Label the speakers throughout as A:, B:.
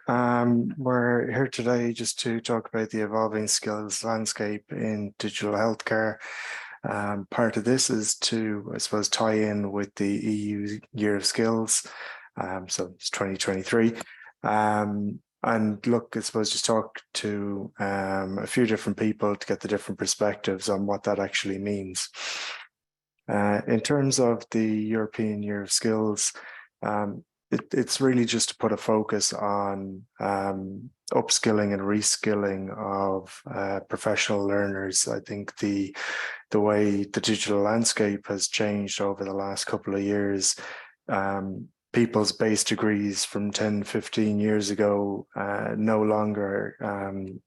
A: We're here today just to talk about the evolving skills landscape in digital healthcare. Part of this is to, I suppose, tie in with the EU Year of Skills. So it's 2023. And look, I suppose just talk to a few different people to get the different perspectives on what that actually means. In terms of the European Year of Skills, it's really just to put a focus on upskilling and reskilling of professional learners. I think the way the digital landscape has changed over the last couple of years, people's base degrees from 10, 15 years ago no longer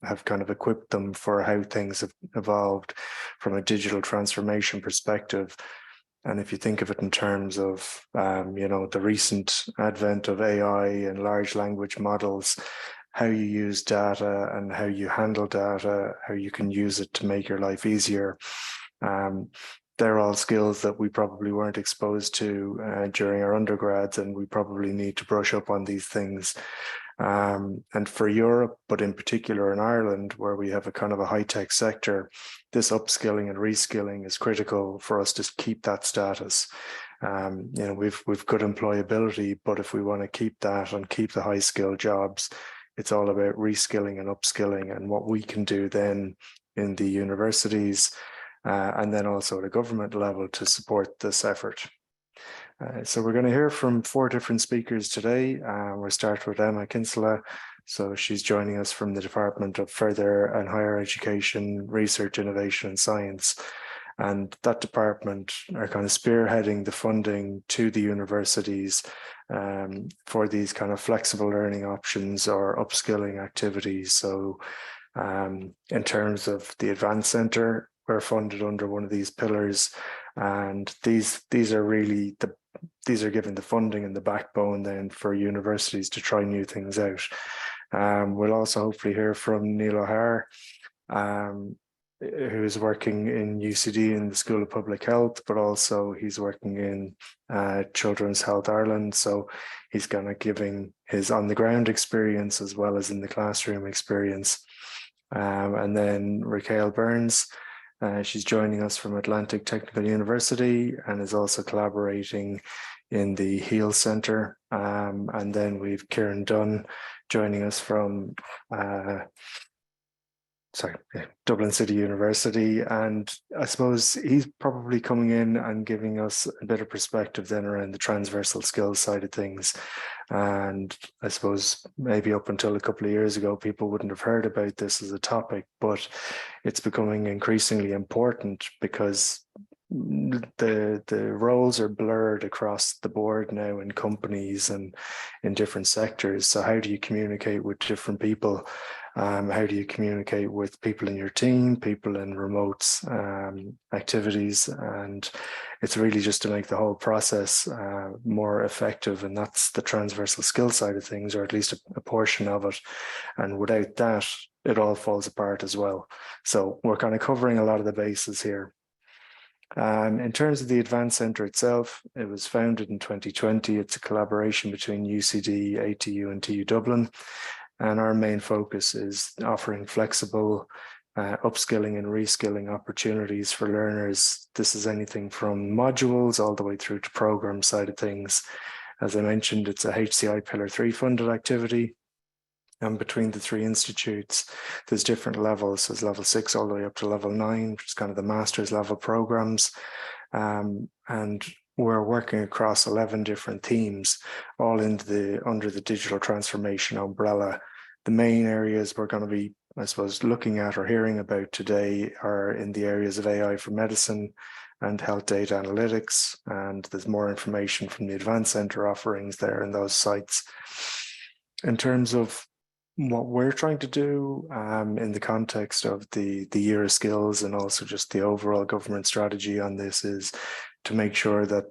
A: have kind of equipped them for how things have evolved from a digital transformation perspective. And if you think of it in terms of, the recent advent of AI and large language models, how you use data and how you handle data, how you can use it to make your life easier, they're all skills that we probably weren't exposed to during our undergrads, and we probably need to brush up on these things. And for Europe, but in particular in Ireland, where we have a kind of a high-tech sector, this upskilling and reskilling is critical for us to keep that status. We've good employability, but if we want to keep that and keep the high-skilled jobs, it's all about reskilling and upskilling and what we can do then in the universities and then also at a government level to support this effort. So we're going to hear from 4 different speakers today. We'll start with Emma Kinsella. So she's joining us from the Department of Further and Higher Education, Research, Innovation and Science. And that department are kind of spearheading the funding to the universities for these kind of flexible learning options or upskilling activities. So in terms of the Advanced Centre, we're funded under one of these pillars, and these are really these are given the funding and the backbone then for universities to try new things out. We'll also hopefully hear from Neil O'Hare, who is working in UCD in the School of Public Health, but also he's working in Children's Health Ireland. So he's kind of giving his on-the-ground experience as well as in the classroom experience. And then Raquel Burns, she's joining us from Atlantic Technical University and is also collaborating in the HEAL Centre. And then we've Kieran Dunn joining us from Dublin City University. And I suppose he's probably coming in and giving us a bit of perspective then around the transversal skills side of things. And I suppose maybe up until a couple of years ago, people wouldn't have heard about this as a topic, but it's becoming increasingly important because the roles are blurred across the board now in companies and in different sectors. So how do you communicate with different people? How do you communicate with people in your team, people in remote activities? And it's really just to make the whole process more effective. And that's the transversal skill side of things, or at least a portion of it. And without that, it all falls apart as well. So we're kind of covering a lot of the bases here. In terms of the Advanced Centre itself, it was founded in 2020. It's a collaboration between UCD, ATU and TU Dublin. And our main focus is offering flexible upskilling and reskilling opportunities for learners. This is anything from modules all the way through to program side of things. As I mentioned, it's a HCI Pillar 3 funded activity. And between the 3 institutes, there's different levels. There's level 6 all the way up to level 9, which is kind of the master's level programs. And we're working across 11 different themes, all under the digital transformation umbrella. The main areas we're going to be, I suppose, looking at or hearing about today are in the areas of AI for medicine and health data analytics. And there's more information from the Advanced Centre offerings there in those sites. In terms of what we're trying to do in the context of the Year of Skills and also just the overall government strategy on this is to make sure that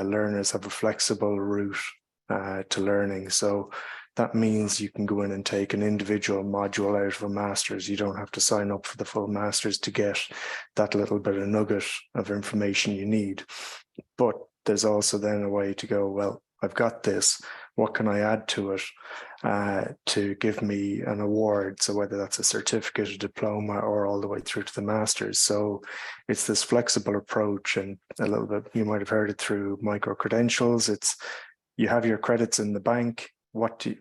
A: learners have a flexible route to learning. So that means you can go in and take an individual module out of a master's. You don't have to sign up for the full master's to get that little bit of nugget of information you need. But there's also then a way to go, well, I've got this, what can I add to it? to give me an award. So whether that's a certificate, a diploma, or all the way through to the master's. So it's this flexible approach, and a little bit, you might have heard it through micro-credentials. It's, you have your credits in the bank.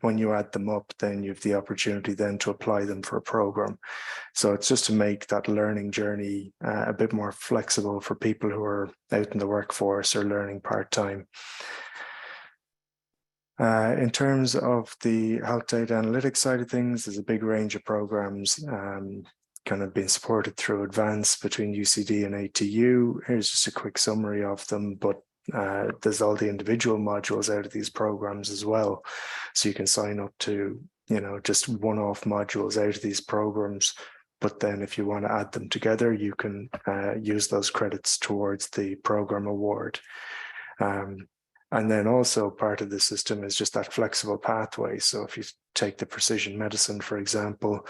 A: When you add them up, then you have the opportunity then to apply them for a program. So it's just to make that learning journey a bit more flexible for people who are out in the workforce or learning part-time. In terms of the health data analytics side of things, there's a big range of programs kind of being supported through Advance between UCD and ATU. Here's just a quick summary of them, but there's all the individual modules out of these programs as well. So you can sign up to, you know, just one-off modules out of these programs. But then if you want to add them together, you can use those credits towards the program award. And then also part of the system is just that flexible pathway. So if you take the precision medicine, for example,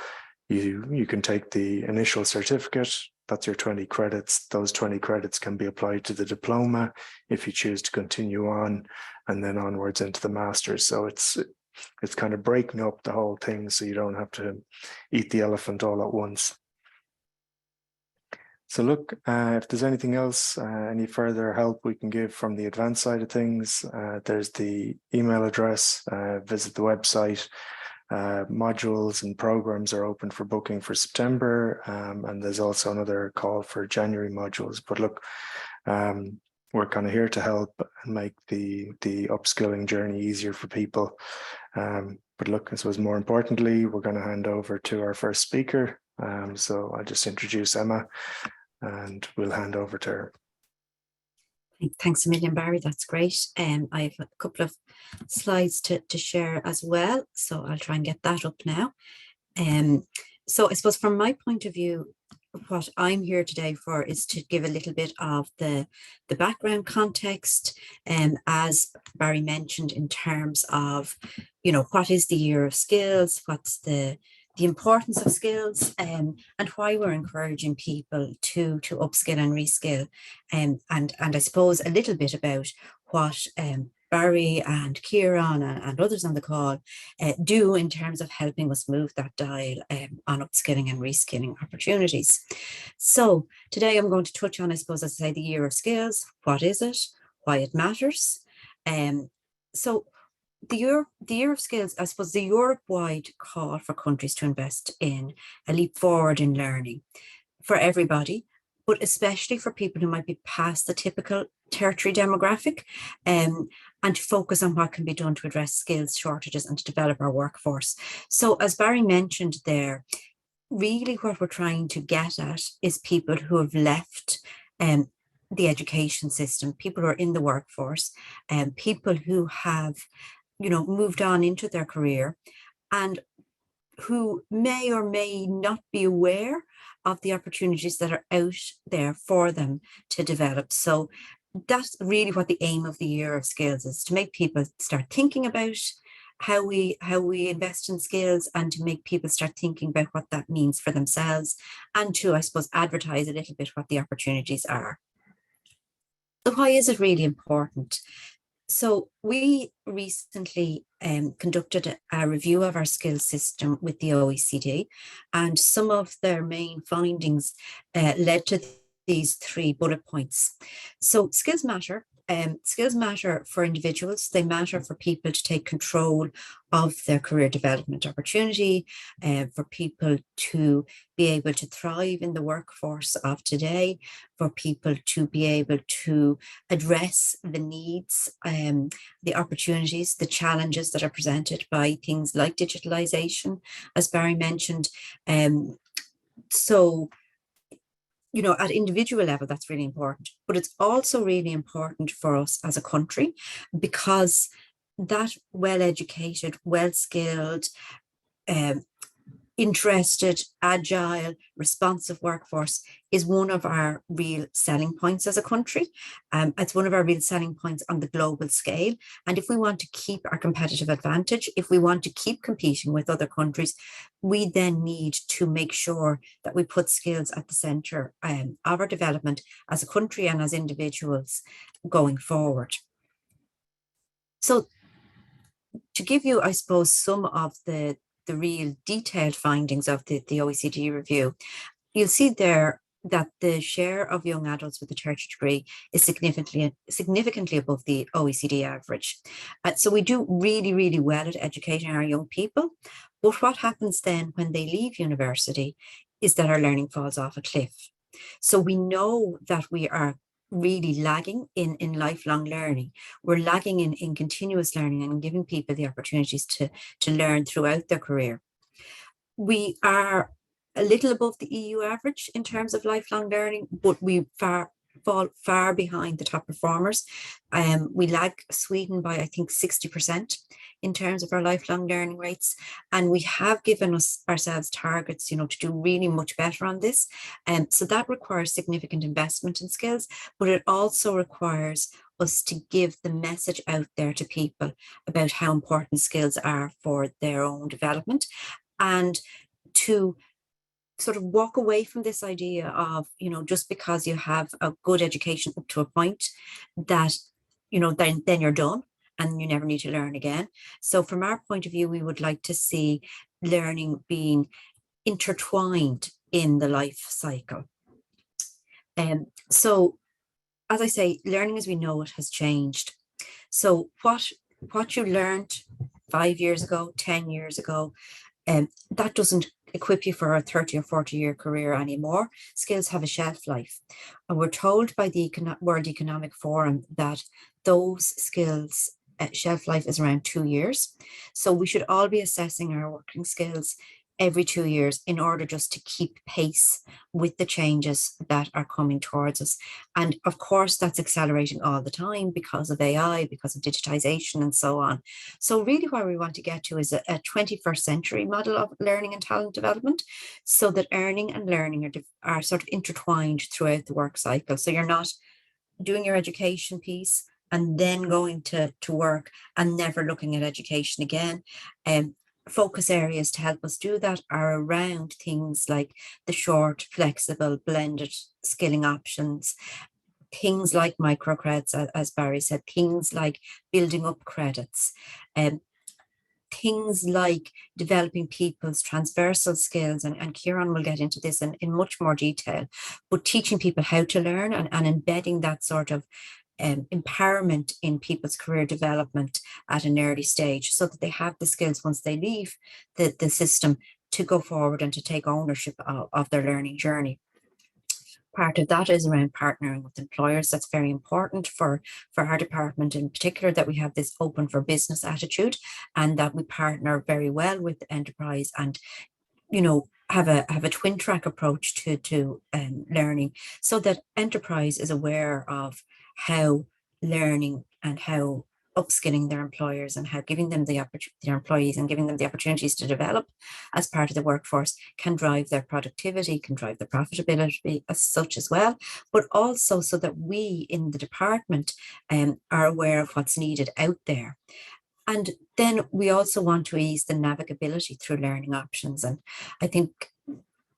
A: you can take the initial certificate, that's your 20 credits. Those 20 credits can be applied to the diploma if you choose to continue on, and then onwards into the master's. So it's kind of breaking up the whole thing so you don't have to eat the elephant all at once. So look, if there's anything else, any further help we can give from the advanced side of things, there's the email address, visit the website. Modules and programs are open for booking for September, and there's also another call for January modules. But look, we're kind of here to help and make the upskilling journey easier for people. But look, I suppose more importantly, we're going to hand over to our first speaker. So I'll just introduce Emma, and we'll hand over to her.
B: Thanks a million, Barry. That's great. I have a couple of slides to share as well, so I'll try and get that up now. So I suppose from my point of view, what I'm here today for is to give a little bit of the background context, as Barry mentioned, in terms of, you know, what is the year of skills, what's the importance of skills, and why we're encouraging people to upskill and reskill, and I suppose a little bit about what Barry and Kieran and others on the call do in terms of helping us move that dial on upskilling and reskilling opportunities. So today I'm going to touch on, I suppose, as I say, the year of skills. What is it? Why it matters? So the year of skills, I suppose, the Europe-wide call for countries to invest in a leap forward in learning for everybody, but especially for people who might be past the typical tertiary demographic, and to focus on what can be done to address skills shortages and to develop our workforce. So as Barry mentioned there, really what we're trying to get at is people who have left the education system, people who are in the workforce, and people who have, you know, moved on into their career and who may or may not be aware of the opportunities that are out there for them to develop. So that's really what the aim of the year of skills is, to make people start thinking about how we invest in skills, and to make people start thinking about what that means for themselves, and to, I suppose, advertise a little bit what the opportunities are. So why is it really important? So we recently conducted a review of our skills system with the OECD, and some of their main findings led to these 3 bullet points. So skills matter. Skills matter for individuals. They matter for people to take control of their career development opportunity, for people to be able to thrive in the workforce of today, for people to be able to address the needs, the opportunities, the challenges that are presented by things like digitalisation, as Barry mentioned. So, you know, at individual level, that's really important, but it's also really important for us as a country, because that well-educated, well-skilled, interested, agile, responsive workforce is one of our real selling points as a country. It's one of our real selling points on the global scale. And if we want to keep our competitive advantage, if we want to keep competing with other countries, we then need to make sure that we put skills at the centre of our development as a country and as individuals going forward. So to give you, I suppose, some of the real detailed findings of the OECD review, you'll see there that the share of young adults with a tertiary degree is significantly above the OECD average. So we do really, really well at educating our young people. But what happens then when they leave university is that our learning falls off a cliff. So we know that we are really lagging in lifelong learning. We're lagging in continuous learning and giving people the opportunities to learn throughout their career. We are a little above the EU average in terms of lifelong learning, but we fall far behind the top performers. We lag Sweden by, I think, 60% in terms of our lifelong learning rates. And we have given ourselves targets, to do really much better on this. So that requires significant investment in skills, but it also requires us to give the message out there to people about how important skills are for their own development, and to sort of walk away from this idea of, just because you have a good education up to a point that, then you're done and you never need to learn again. So from our point of view, we would like to see learning being intertwined in the life cycle. So as I say, learning as we know it has changed. So what you learned 5 years ago, 10 years ago, that doesn't equip you for a 30 or 40-year career anymore. Skills have a shelf life. And we're told by the World Economic Forum that those skills shelf life is around 2 years. So we should all be assessing our working skills every 2 years in order just to keep pace with the changes that are coming towards us. And of course, that's accelerating all the time because of AI, because of digitization and so on. So really what we want to get to is a 21st century model of learning and talent development, so that earning and learning are sort of intertwined throughout the work cycle. So you're not doing your education piece and then going to work and never looking at education again. Focus areas to help us do that are around things like the short, flexible, blended skilling options, things like microcredits, as Barry said, things like building up credits, things like developing people's transversal skills, and Kieran will get into this in much more detail, but teaching people how to learn and embedding that sort of empowerment in people's career development at an early stage, so that they have the skills once they leave the system to go forward and to take ownership of their learning journey. Part of that is around partnering with employers. That's very important for our department in particular, that we have this open for business attitude and that we partner very well with enterprise and, have a twin track approach to learning, so that enterprise is aware of how learning and how upskilling their employers and how giving them their employees and giving them the opportunities to develop as part of the workforce can drive their productivity, can drive their profitability as such as well, but also so that we in the department are aware of what's needed out there. And then we also want to ease the navigability through learning options. And I think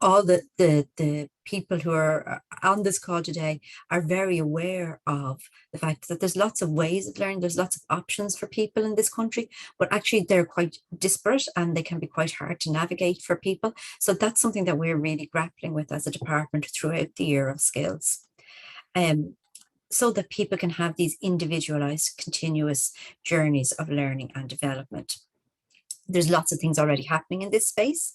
B: all the people who are on this call today are very aware of the fact that there's lots of ways of learning, there's lots of options for people in this country, but actually they're quite disparate and they can be quite hard to navigate for people. So that's something that we're really grappling with as a department throughout the year of skills. So that people can have these individualized, continuous journeys of learning and development. There's lots of things already happening in this space,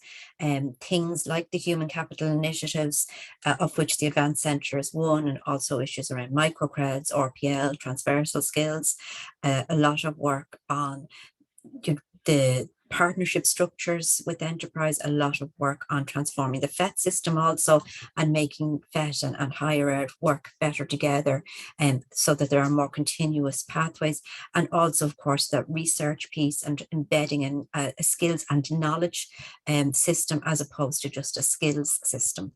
B: things like the human capital initiatives, of which the Advanced Centre is one, and also issues around microcreds, RPL, transversal skills, a lot of work on the partnership structures with enterprise, a lot of work on transforming the FET system also, and making FET and higher ed work better together, so that there are more continuous pathways, and also of course that research piece and embedding in a skills and knowledge system as opposed to just a skills system.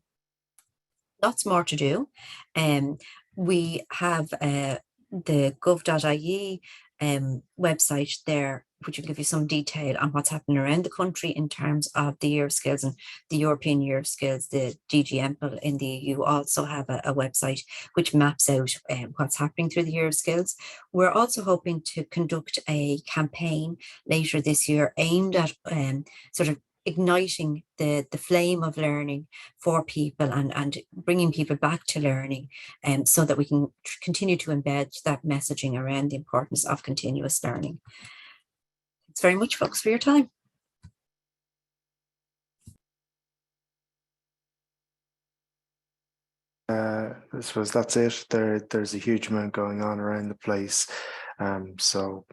B: Lots more to do. We have the gov.ie website there, which will give you some detail on what's happening around the country in terms of the Year of Skills and the European Year of Skills. The DGMPL in the EU also have a website which maps out what's happening through the Year of Skills. We're also hoping to conduct a campaign later this year aimed at sort of igniting the flame of learning for people and bringing people back to learning, so that we can continue to embed that messaging around the importance of continuous learning. Thanks very much, folks, for your time.
A: I suppose that's it. There's a huge amount going on around the place. So,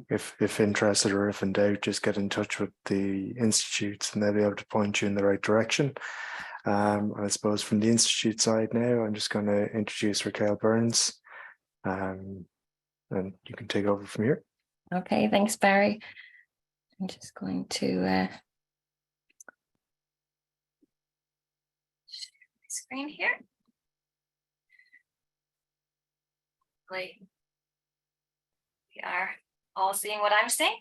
A: if interested or if in doubt, just get in touch with the institutes and they'll be able to point you in the right direction. I suppose from the institute side now, I'm just going to introduce Raquel Burns, and you can take over from here.
C: Okay, thanks, Barry. I'm just going to share my screen here. We are all seeing what I'm seeing.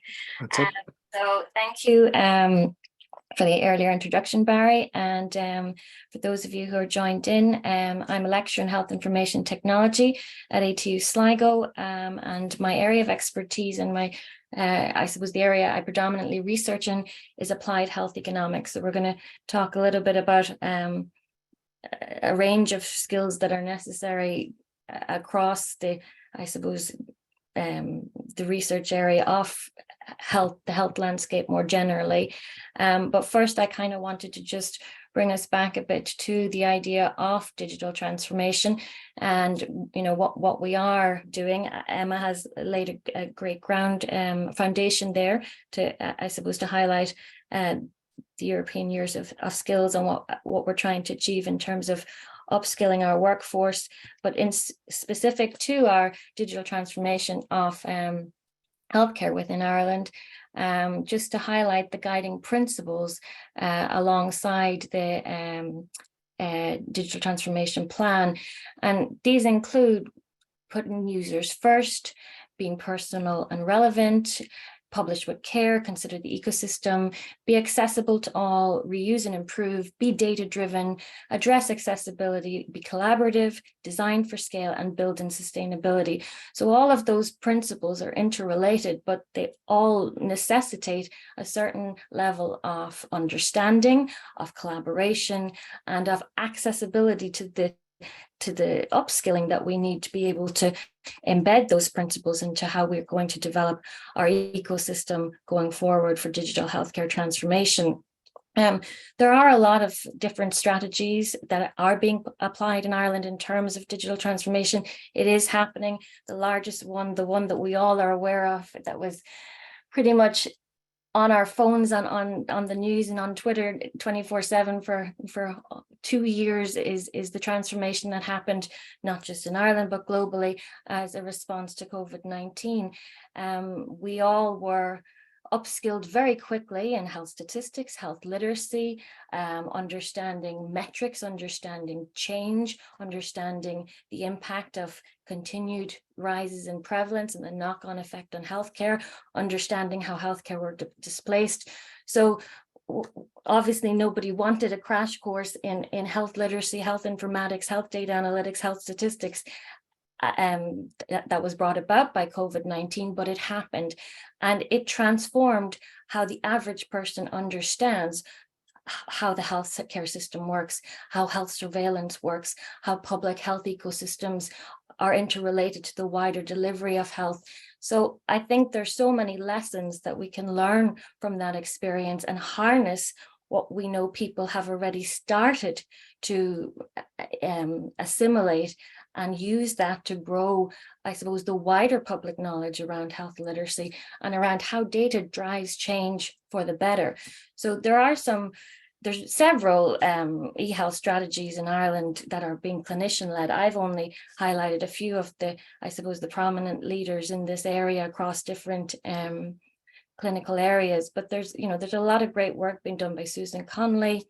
C: So thank you for the earlier introduction, Barry. And for those of you who are joined in, I'm a lecturer in health information technology at ATU Sligo, and my area of expertise and my I suppose the area I predominantly research in is applied health economics. So we're going to talk a little bit about a range of skills that are necessary across the, I suppose, the research area of health, the health landscape more generally. But first, I kind of wanted to just bring us back a bit to the idea of digital transformation and, what we are doing. Emma has laid a great foundation there to, I suppose, to highlight the European Years of Skills and what we're trying to achieve in terms of upskilling our workforce, but in specific to our digital transformation of healthcare within Ireland, just to highlight the guiding principles alongside the digital transformation plan. And these include putting users first, being personal and relevant, publish with care, consider the ecosystem, be accessible to all, reuse and improve, be data-driven, address accessibility, be collaborative, design for scale, and build in sustainability. So all of those principles are interrelated, but they all necessitate a certain level of understanding, of collaboration, and of accessibility to the upskilling that we need to be able to embed those principles into how we're going to develop our ecosystem going forward for digital healthcare transformation. There are a lot of different strategies that are being applied in Ireland in terms of digital transformation. It is happening. The largest one, the one that we all are aware of, that was pretty much on our phones, on the news and on Twitter 24/7 for 2 years, is the transformation that happened not just in Ireland but globally as a response to COVID-19. We all were upskilled very quickly in health statistics, health literacy, understanding metrics, understanding change, understanding the impact of continued rises in prevalence and the knock-on effect on healthcare, understanding how healthcare were displaced. So obviously nobody wanted a crash course in health literacy, health informatics, health data analytics, health statistics. That was brought about by COVID-19, but it happened, and it transformed how the average person understands how the health care system works, how health surveillance works, how public health ecosystems are interrelated to the wider delivery of health. So I think there's so many lessons that we can learn from that experience and harness what we know people have already started to assimilate, and use that to grow, I suppose, the wider public knowledge around health literacy and around how data drives change for the better. So there's several e-health strategies in Ireland that are being clinician-led. I've only highlighted a few of the, I suppose, the prominent leaders in this area across different clinical areas, but there's a lot of great work being done by Susan Connolly,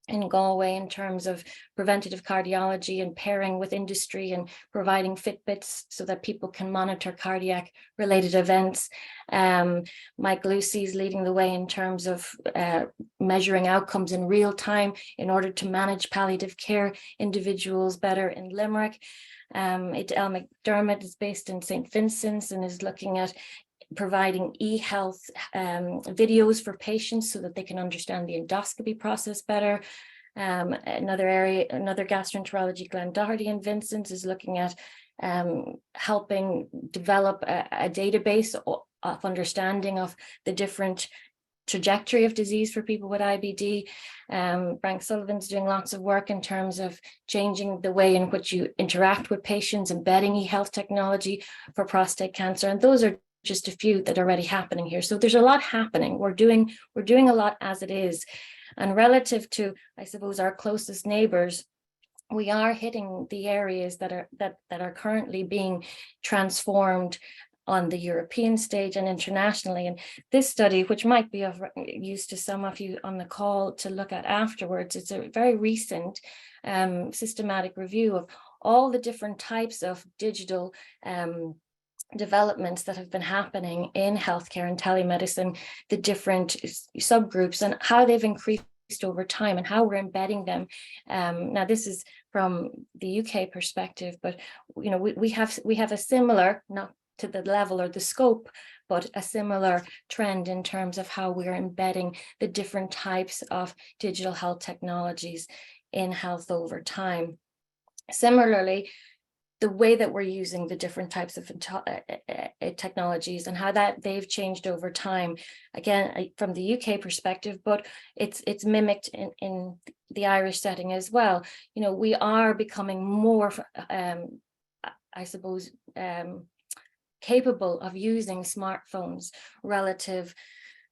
C: in Galway in terms of preventative cardiology and pairing with industry and providing Fitbits so that people can monitor cardiac related events. Mike Lucy's leading the way in terms of measuring outcomes in real time in order to manage palliative care individuals better in Limerick. Edel McDermott is based in St. Vincent's and is looking at providing e-health videos for patients so that they can understand the endoscopy process better. Another gastroenterology, Glenn Doherty in Vincent's, is looking at helping develop a database of understanding of the different trajectory of disease for people with IBD. Frank Sullivan's doing lots of work in terms of changing the way in which you interact with patients, embedding e-health technology for prostate cancer. And those are just a few that are already happening here. So there's a lot happening. We're doing a lot as it is. And relative to, I suppose, our closest neighbors, we are hitting the areas that are currently being transformed on the European stage and internationally. And this study, which might be of use to some of you on the call to look at afterwards, it's a very recent systematic review of all the different types of digital developments that have been happening in healthcare and telemedicine, the different subgroups and how they've increased over time and how we're embedding them. Now, this is from the UK perspective, but you know, we have a similar, not to the level or the scope, but a similar trend in terms of how we're embedding the different types of digital health technologies in health over time. Similarly, the way that we're using the different types of technologies and how that they've changed over time, again, from the UK perspective, but it's mimicked in the Irish setting as well. You know, we are becoming more, I suppose, capable of using smartphones relative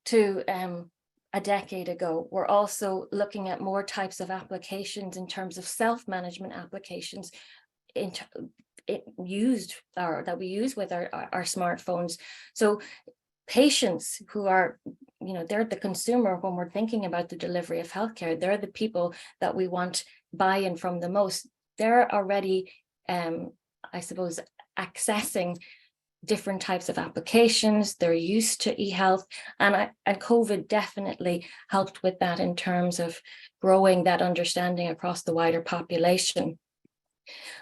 C: to a decade ago. We're also looking at more types of applications in terms of self-management applications that we use with our smartphones. So patients who are, you know, they're the consumer when we're thinking about the delivery of healthcare. They're the people that we want buy-in from the most. They're already, I suppose, accessing different types of applications. They're used to e-health, and COVID definitely helped with that in terms of growing that understanding across the wider population.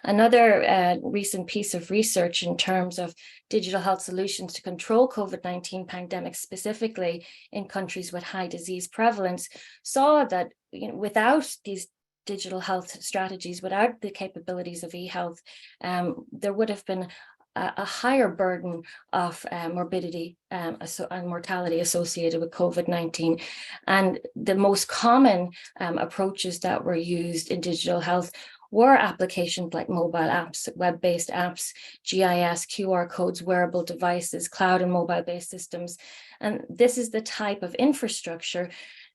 C: Another recent piece of research in terms of digital health solutions to control COVID-19 pandemic, specifically in countries with high disease prevalence, saw that, you know, without these digital health strategies, without the capabilities of e-health, there would have been a higher burden of morbidity and mortality associated with COVID-19. And the most common approaches that were used in digital health were applications like mobile apps, web-based apps, GIS, QR codes, wearable devices, cloud and mobile-based systems. And this is the type of infrastructure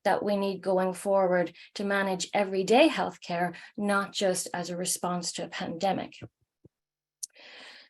C: that we need going forward to manage everyday healthcare, not just as a response to a pandemic.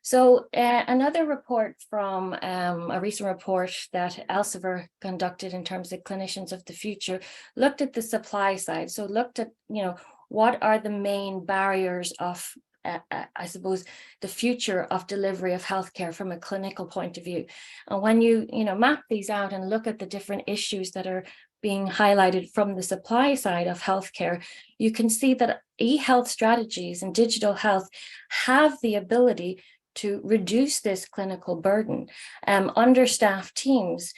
C: So another report from a recent report that Elsevier conducted in terms of clinicians of the future looked at the supply side. So looked at, you know, what are the main barriers of, I suppose, the future of delivery of healthcare from a clinical point of view. And when you map these out and look at the different issues that are being highlighted from the supply side of healthcare, you can see that e-health strategies and digital health have the ability to reduce this clinical burden. Understaffed teams,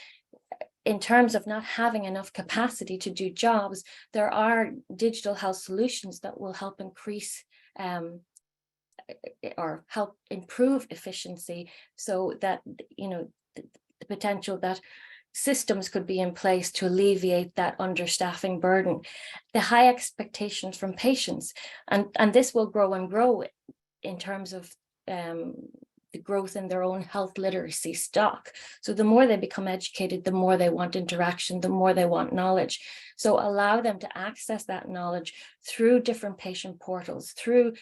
C: in terms of not having enough capacity to do jobs, there are digital health solutions that will help increase or help improve efficiency, so that, you know, the potential that systems could be in place to alleviate that understaffing burden. The high expectations from patients, and this will grow and grow in terms of the growth in their own health literacy stock. So the more they become educated, the more they want interaction, the more they want knowledge. So allow them to access that knowledge through different patient portals, through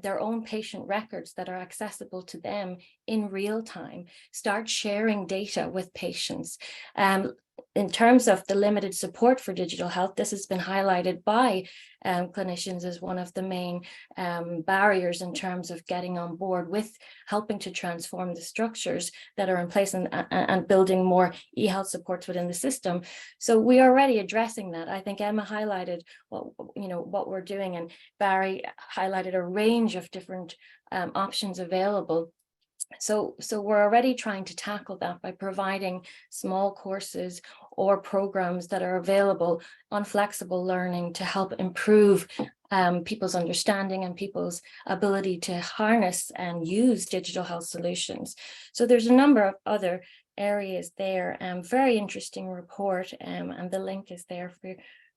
C: their own patient records that are accessible to them in real time. Start sharing data with patients. in terms of the limited support for digital health, this has been highlighted by clinicians as one of the main barriers in terms of getting on board with helping to transform the structures that are in place and building more e-health supports within the system. So we are already addressing that. I think Emma highlighted what we're doing, and Barry highlighted a range of different options available. So we're already trying to tackle that by providing small courses or programs that are available on flexible learning to help improve people's understanding and people's ability to harness and use digital health solutions. So there's a number of other areas there. Very interesting report, and the link is there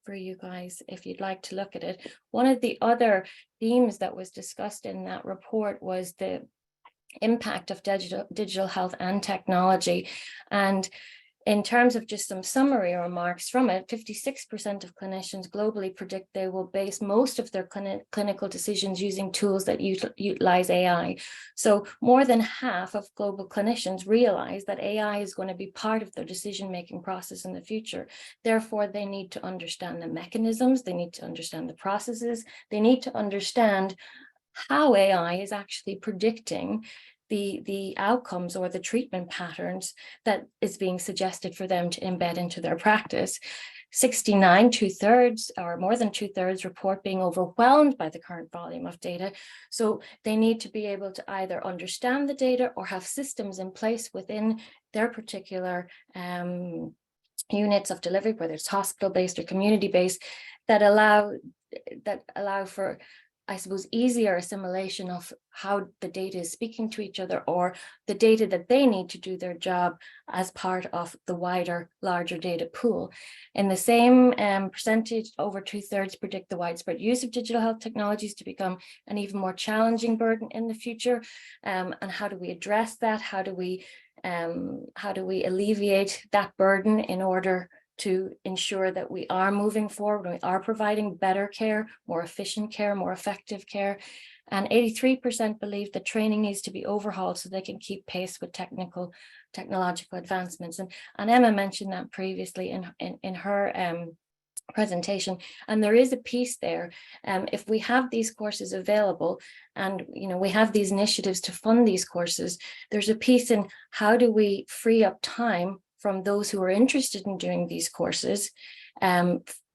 C: for you guys if you'd like to look at it. One of the other themes that was discussed in that report was the impact of digital health and technology. And in terms of just some summary remarks from it, 56% of clinicians globally predict they will base most of their clinical decisions using tools that utilize AI. So more than half of global clinicians realize that AI is going to be part of their decision-making process in the future. Therefore, they need to understand the mechanisms, they need to understand the processes, they need to understand how AI is actually predicting the outcomes or the treatment patterns that is being suggested for them to embed into their practice. 69, 2/3 or more than 2/3 report being overwhelmed by the current volume of data. So they need to be able to either understand the data or have systems in place within their particular units of delivery, whether it's hospital-based or community-based, that allow for, I suppose, easier assimilation of how the data is speaking to each other, or the data that they need to do their job as part of the wider, larger data pool. In the same percentage, over 2/3 predict the widespread use of digital health technologies to become an even more challenging burden in the future. And how do we address that? How do we alleviate that burden in order to ensure that we are moving forward, we are providing better care, more efficient care, more effective care. And 83% believe that training needs to be overhauled so they can keep pace with technological advancements. And Emma mentioned that previously in her presentation, and there is a piece there. If we have these courses available and we have these initiatives to fund these courses, there's a piece in how do we free up time from those who are interested in doing these courses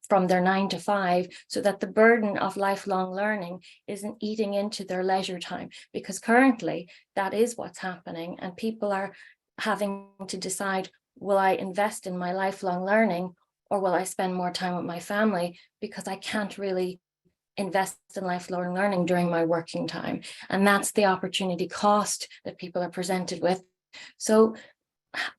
C: from their 9 to 5, so that the burden of lifelong learning isn't eating into their leisure time, because currently that is what's happening, and people are having to decide, will I invest in my lifelong learning or will I spend more time with my family, because I can't really invest in lifelong learning during my working time. And that's the opportunity cost that people are presented with. So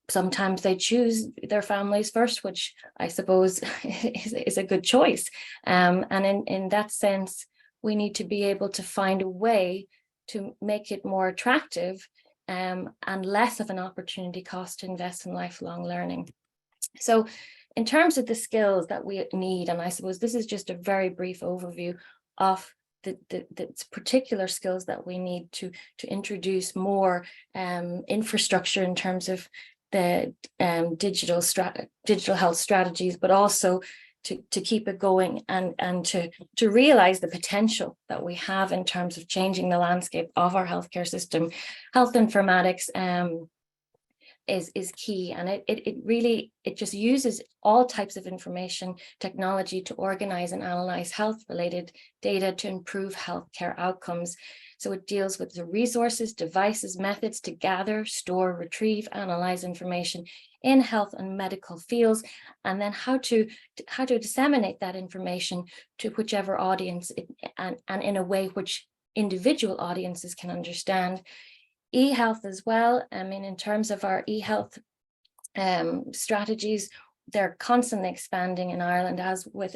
C: sometimes they choose their families first, which I suppose is a good choice. And in that sense, we need to be able to find a way to make it more attractive and less of an opportunity cost to invest in lifelong learning. So in terms of the skills that we need, and I suppose this is just a very brief overview of the particular skills that we need to introduce more infrastructure in terms of the digital health strategies, but also to keep it going and to realize the potential that we have in terms of changing the landscape of our healthcare system. Health informatics is key, and it just uses all types of information technology to organize and analyze health related data to improve healthcare outcomes. So it deals with the resources, devices, methods to gather, store, retrieve, analyze information in health and medical fields, and then how to disseminate that information to whichever audience and in a way which individual audiences can understand. E-health as well. I mean, in terms of our e-health strategies, they're constantly expanding in Ireland, as with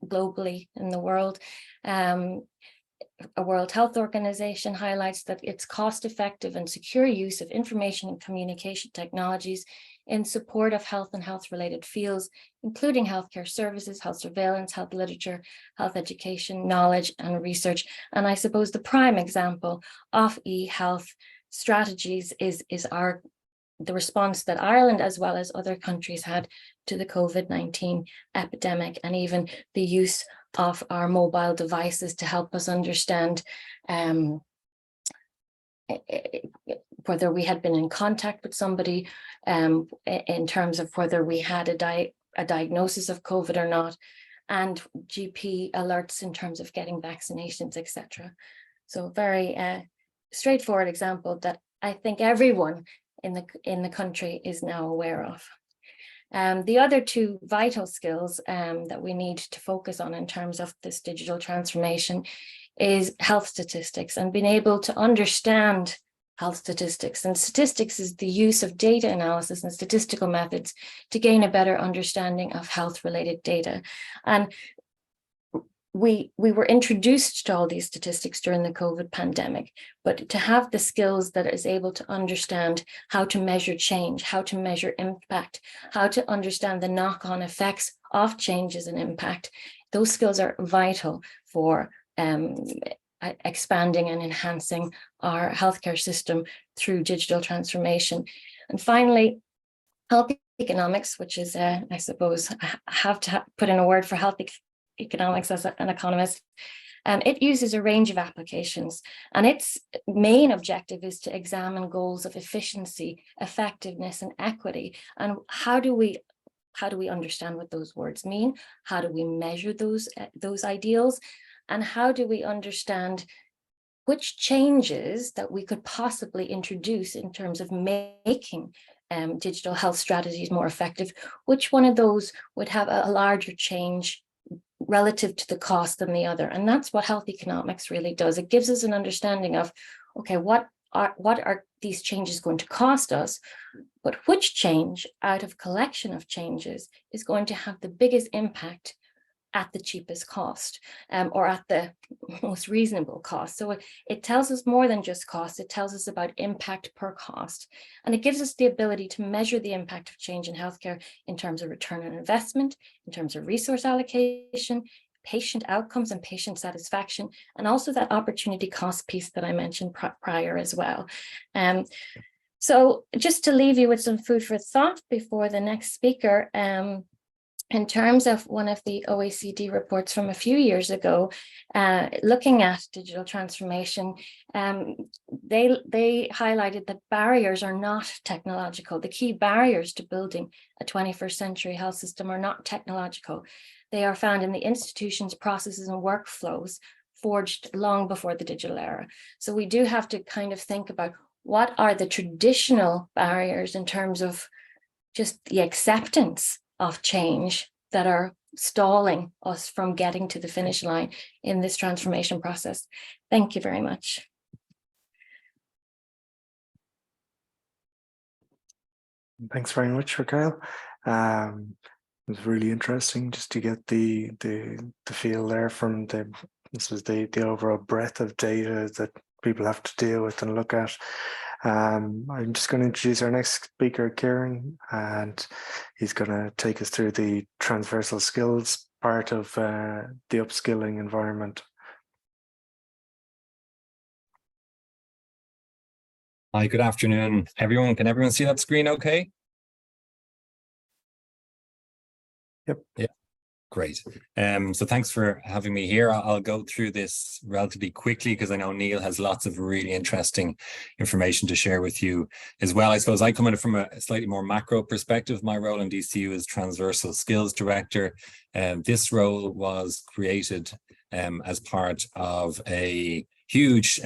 C: globally in the world. A World Health Organization highlights that it's cost-effective and secure use of information and communication technologies in support of health and health-related fields, including healthcare services, health surveillance, health literature, health education, knowledge, and research. And I suppose the prime example of e-health strategies is the response that Ireland, as well as other countries, had to the COVID-19 epidemic, and even the use of our mobile devices to help us understand whether we had been in contact with somebody, in terms of whether we had a diagnosis of COVID or not, and GP alerts in terms of getting vaccinations, etc. So very straightforward example that I think everyone in the country is now aware of. The other two vital skills that we need to focus on in terms of this digital transformation is health statistics, and being able to understand health statistics. And statistics is the use of data analysis and statistical methods to gain a better understanding of health-related data. And we were introduced to all these statistics during the COVID pandemic, but to have the skills that is able to understand how to measure change, how to measure impact, how to understand the knock-on effects of changes and impact, those skills are vital for expanding and enhancing our healthcare system through digital transformation. And finally, health economics, which is, I suppose, I have to put in a word for health economics as an economist. It uses a range of applications, and its main objective is to examine goals of efficiency, effectiveness, and equity. And how do we understand what those words mean? How do we measure those ideals? And how do we understand which changes that we could possibly introduce in terms of making digital health strategies more effective? Which one of those would have a larger change relative to the cost than the other? And that's what health economics really does. It gives us an understanding of, okay, what are these changes going to cost us, but which change out of collection of changes is going to have the biggest impact at the cheapest cost, or at the most reasonable cost. So it tells us more than just cost. It tells us about impact per cost. And it gives us the ability to measure the impact of change in healthcare in terms of return on investment, in terms of resource allocation, patient outcomes and patient satisfaction, and also that opportunity cost piece that I mentioned prior as well. So just to leave you with some food for thought before the next speaker, in terms of one of the OECD reports from a few years ago, looking at digital transformation, they highlighted that barriers are not technological. The key barriers to building a 21st century health system are not technological. They are found in the institutions, processes, and workflows forged long before the digital era. So we do have to kind of think about what are the traditional barriers in terms of just the acceptance of change that are stalling us from getting to the finish line in this transformation process. Thank you very much.
A: Thanks very much, Raquel. It was really interesting just to get the feel there from the overall breadth of data that people have to deal with and look at. I'm just going to introduce our next speaker, Kieran, and he's going to take us through the transversal skills part of the upskilling environment.
D: Hi, good afternoon, everyone. Can everyone see that screen okay?
A: Yep.
D: Yeah. Great. So thanks for having me here. I'll go through this relatively quickly because I know Neil has lots of really interesting information to share with you as well. I suppose I come in from a slightly more macro perspective. My role in DCU is Transversal Skills Director. This role was created as part of a huge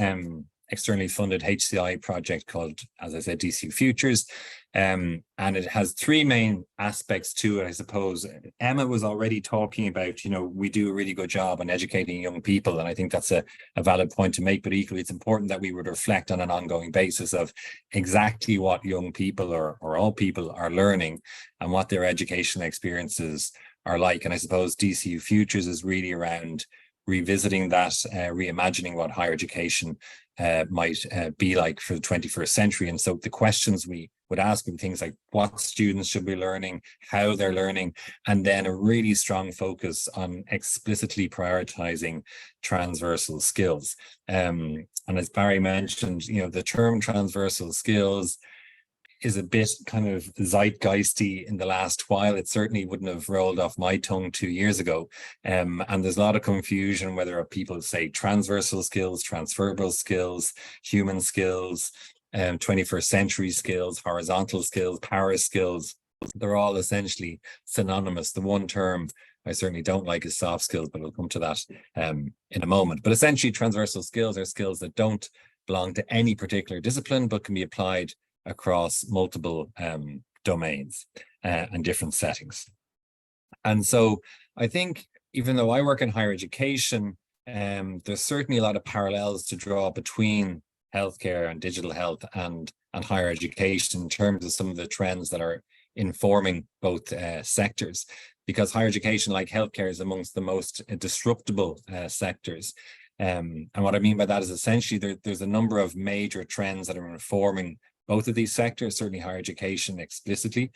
D: externally funded HCI project called, as I said, DCU Futures. And it has three main aspects to it, I suppose. Emma was already talking about, we do a really good job on educating young people, and I think that's a valid point to make, but equally it's important that we would reflect on an ongoing basis of exactly what young people or all people are learning and what their educational experiences are like. And I suppose DCU Futures is really around revisiting that, reimagining what higher education might be like for the 21st century. And so the questions we would ask them things like what students should be learning, how they're learning, and then a really strong focus on explicitly prioritizing transversal skills. And as Barry mentioned, the term transversal skills is a bit kind of zeitgeisty in the last while. It certainly wouldn't have rolled off my tongue 2 years ago. And there's a lot of confusion whether people say transversal skills, transferable skills, human skills, 21st century skills, horizontal skills, power skills. They're all essentially synonymous. The one term I certainly don't like is soft skills, but we'll come to that in a moment. But essentially, transversal skills are skills that don't belong to any particular discipline, but can be applied across multiple domains and different settings. And so I think, even though I work in higher education, there's certainly a lot of parallels to draw between healthcare and digital health and higher education in terms of some of the trends that are informing both sectors, because higher education, like healthcare, is amongst the most disruptable sectors. And what I mean by that is essentially there's a number of major trends that are informing both of these sectors, certainly higher education explicitly.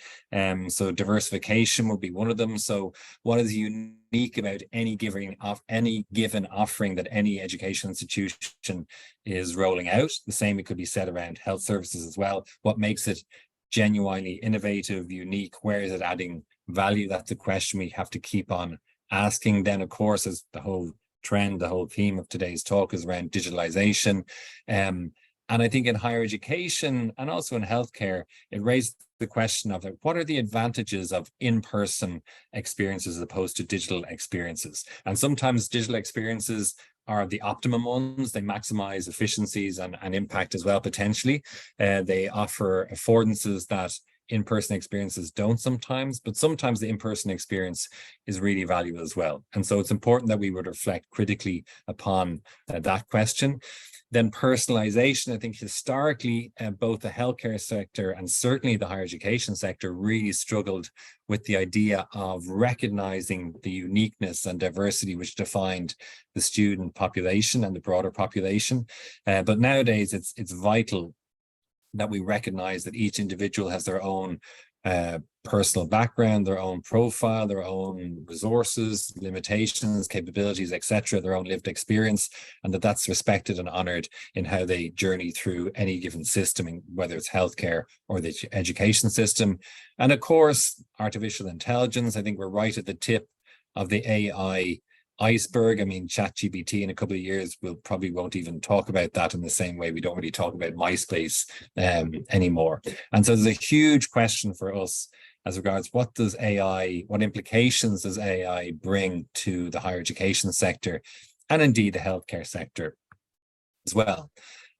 D: So diversification will be one of them. So what is unique about any given offering that any education institution is rolling out? The same it could be said around health services as well. What makes it genuinely innovative, unique? Where is it adding value? That's a question we have to keep on asking. Then, of course, as the whole trend, the whole theme of today's talk is around digitalisation. And I think in higher education and also in healthcare, it raised the question of what are the advantages of in-person experiences as opposed to digital experiences? And sometimes digital experiences are the optimum ones. They maximize efficiencies and impact as well, potentially. They offer affordances that in-person experiences don't sometimes, but sometimes the in-person experience is really valuable as well. And so it's important that we would reflect critically upon that question. Then personalization, I think historically, both the healthcare sector and certainly the higher education sector really struggled with the idea of recognizing the uniqueness and diversity which defined the student population and the broader population. But nowadays, it's vital that we recognize that each individual has their own personal background, their own profile, their own resources, limitations, capabilities, etc., their own lived experience, and that's respected and honored in how they journey through any given system, whether it's healthcare or the education system. And of course, artificial intelligence. I think we're right at the tip of the AI iceberg. I mean, ChatGPT in a couple of years, we'll probably won't even talk about that in the same way we don't really talk about MySpace anymore. And so there's a huge question for us as regards what implications does AI bring to the higher education sector and indeed the healthcare sector as well.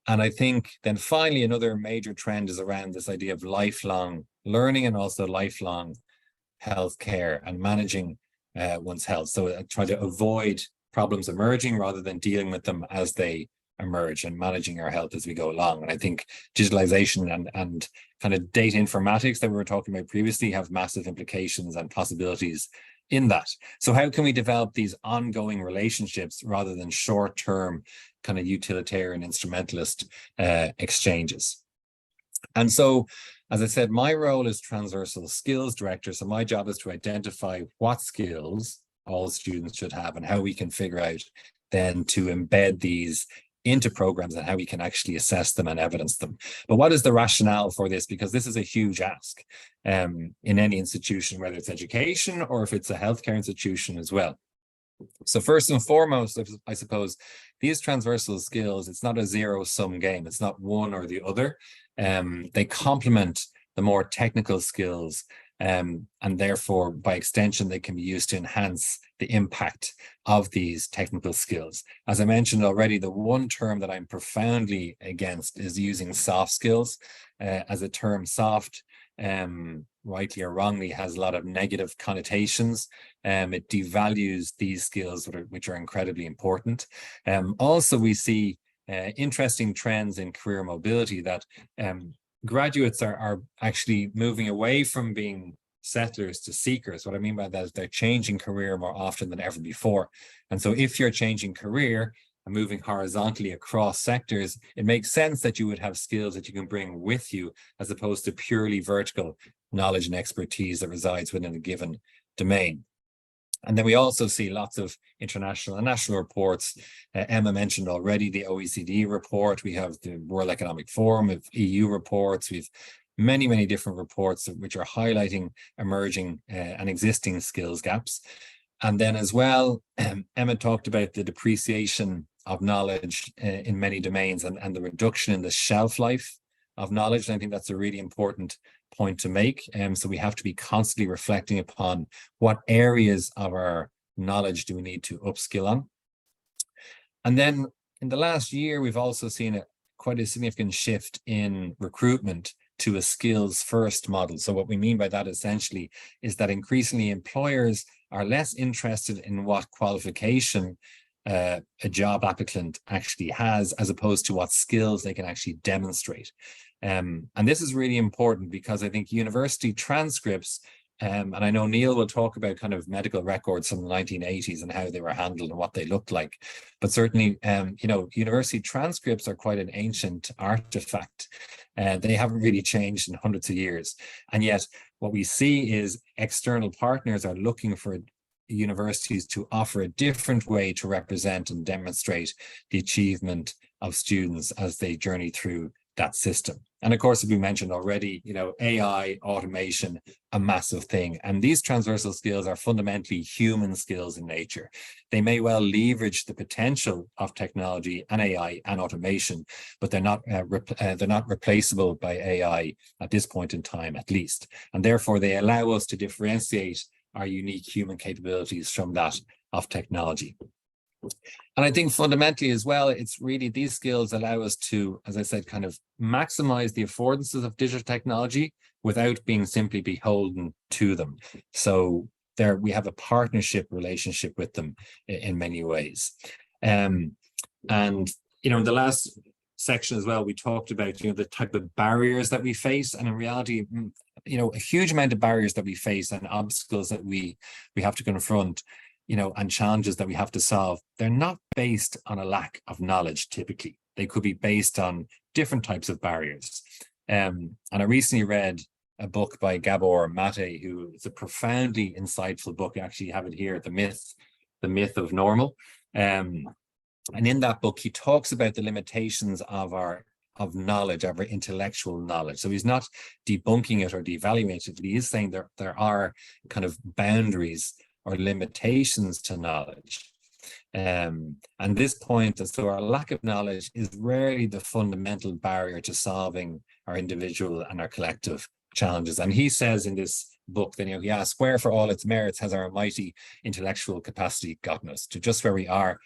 D: And I think then finally, another major trend is around this idea of lifelong learning and also lifelong healthcare and managing one's health. So try to avoid problems emerging rather than dealing with them as they emerge and managing our health as we go along. And I think digitalization and kind of data informatics that we were talking about previously have massive implications and possibilities in that. So how can we develop these ongoing relationships rather than short-term kind of utilitarian instrumentalist exchanges? And so, as I said, my role is transversal skills director. So my job is to identify what skills all students should have and how we can figure out then to embed these into programs and how we can actually assess them and evidence them. But what is the rationale for this? Because this is a huge ask in any institution, whether it's education or if it's a healthcare institution as well. So first and foremost, I suppose, these transversal skills, it's not a zero-sum game. It's not one or the other. They complement the more technical skills, and therefore, by extension, they can be used to enhance the impact of these technical skills. As I mentioned already, the one term that I'm profoundly against is using soft skills as a term. Soft, rightly or wrongly, has a lot of negative connotations. It devalues these skills, which are incredibly important. Also, we see interesting trends in career mobility that graduates are actually moving away from being settlers to seekers. What I mean by that is they're changing career more often than ever before. And so if you're changing career and moving horizontally across sectors, it makes sense that you would have skills that you can bring with you as opposed to purely vertical knowledge and expertise that resides within a given domain. And then we also see lots of international and national reports. Emma mentioned already the OECD report. We have the World Economic Forum, we have EU reports, we've many different reports which are highlighting emerging and existing skills gaps. And then as well, Emma talked about the depreciation of knowledge in many domains and the reduction in the shelf life of knowledge. And I think that's a really important point to make. So we have to be constantly reflecting upon what areas of our knowledge do we need to upskill on. And then in the last year, we've also seen quite a significant shift in recruitment to a skills first model. So what we mean by that essentially is that increasingly employers are less interested in what qualification a job applicant actually has, as opposed to what skills they can actually demonstrate. And this is really important because I think university transcripts, and I know Neil will talk about kind of medical records from the 1980s and how they were handled and what they looked like. But certainly, you know, university transcripts are quite an ancient artifact. They haven't really changed in hundreds of years. And yet what we see is external partners are looking for universities to offer a different way to represent and demonstrate the achievement of students as they journey through that system. And of course, as we mentioned already, you know, AI, automation, a massive thing. And these transversal skills are fundamentally human skills in nature. They may well leverage the potential of technology and AI and automation, but they're not replaceable by AI at this point in time, at least. And therefore, they allow us to differentiate our unique human capabilities from that of technology. And I think fundamentally as well, it's really these skills allow us to, as I said, kind of maximize the affordances of digital technology without being simply beholden to them. So there we have a partnership relationship with them in many ways. And, you know, in the last section as well, we talked about, you know, the type of barriers that we face. And in reality, you know, a huge amount of barriers that we face and obstacles that we have to confront, you know, and challenges that we have to solve, they're not based on a lack of knowledge typically. They could be based on different types of barriers. And I recently read a book by Gabor Mate, who is a profoundly insightful book. I actually have it here, The Myth of Normal. And in that book, he talks about the limitations of knowledge, of our intellectual knowledge. So he's not debunking it or devaluating it. He is saying there are kind of boundaries or limitations to knowledge. And this point is, so our lack of knowledge is rarely the fundamental barrier to solving our individual and our collective challenges. And he says in this book that, you know, he asks, where for all its merits has our mighty intellectual capacity gotten us to just where we are?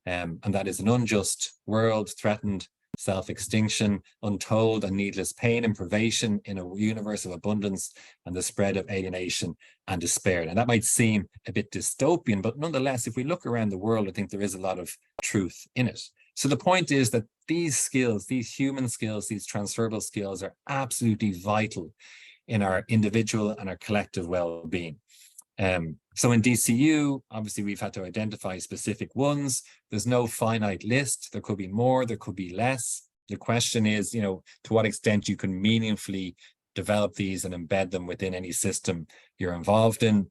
D: And that is an unjust world, threatened self-extinction, untold and needless pain and privation in a universe of abundance, and the spread of alienation and despair. And that might seem a bit dystopian, but nonetheless, if we look around the world, I think there is a lot of truth in it. So the point is that these skills, these human skills, these transferable skills are absolutely vital in our individual and our collective well-being. So in DCU, obviously we've had to identify specific ones. There's no finite list. There could be more, there could be less. The question is, you know, to what extent you can meaningfully develop these and embed them within any system you're involved in.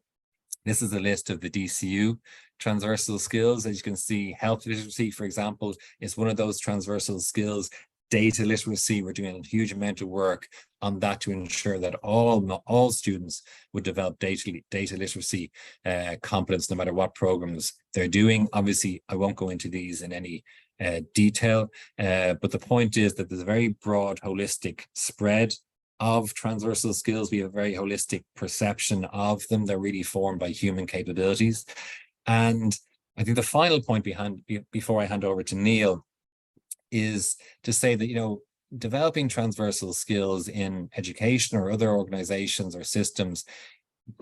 D: This is a list of the DCU transversal skills. As you can see, health literacy, for example, is one of those transversal skills. Data literacy, we're doing a huge amount of work on that to ensure that all students would develop data literacy competence, no matter what programs they're doing. Obviously, I won't go into these in any detail, but the point is that there's a very broad, holistic spread of transversal skills. We have a very holistic perception of them. They're really formed by human capabilities. And I think the final point before I hand over to Neil is to say that, you know, developing transversal skills in education or other organizations or systems,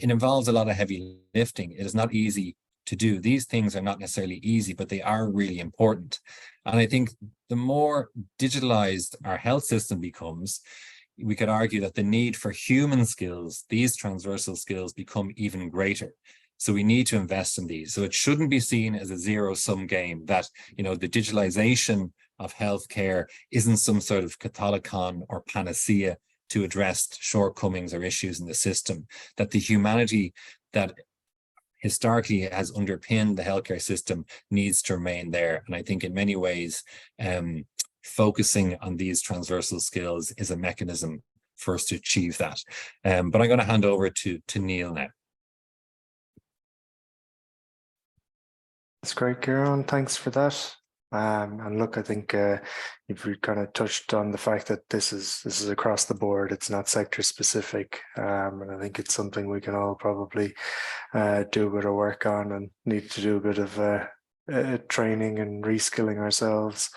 D: it involves a lot of heavy lifting. It is not easy to do. These things are not necessarily easy, but they are really important. And I think the more digitalized our health system becomes, we could argue that the need for human skills, these transversal skills, become even greater. So we need to invest in these. So it shouldn't be seen as a zero-sum game that, you know, the digitalization of healthcare isn't some sort of catholicon or panacea to address shortcomings or issues in the system, that the humanity that historically has underpinned the healthcare system needs to remain there. And I think in many ways, focusing on these transversal skills is a mechanism for us to achieve that. But I'm going to hand over to Neil now.
A: That's great, Kieran. Thanks for that. And look, I think you've kind of touched on the fact that this is across the board. It's not sector specific, and I think it's something we can all probably do a bit of work on, and need to do a bit of training and reskilling ourselves.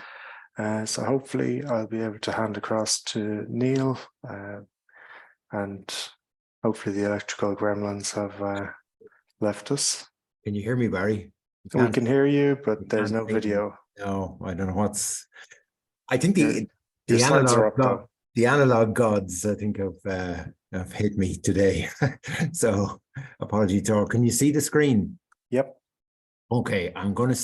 A: So hopefully I'll be able to hand across to Neil, and hopefully the electrical gremlins have left us.
E: Can you hear me, Barry?
A: We can hear you, but there's no video.
E: No, I don't know what's. I think
A: Your
E: the
A: slides are
E: analog
A: up, though.
E: the analog gods, I think, have hit me today. So apologies. Or can you see the screen?
A: Yep.
E: Okay, I'm going to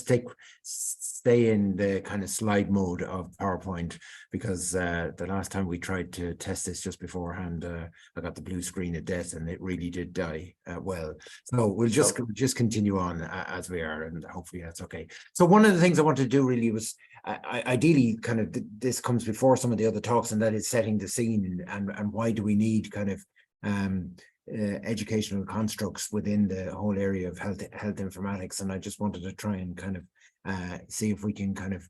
E: stay in the kind of slide mode of PowerPoint, because the last time we tried to test this just beforehand, I got the blue screen of death, and it really did die well. So we'll just continue on as we are, and hopefully that's okay. So one of the things I wanted to do really was, ideally, kind of this comes before some of the other talks, and that is setting the scene, and why do we need kind of educational constructs within the whole area of health informatics. And I just wanted to try and kind of see if we can kind of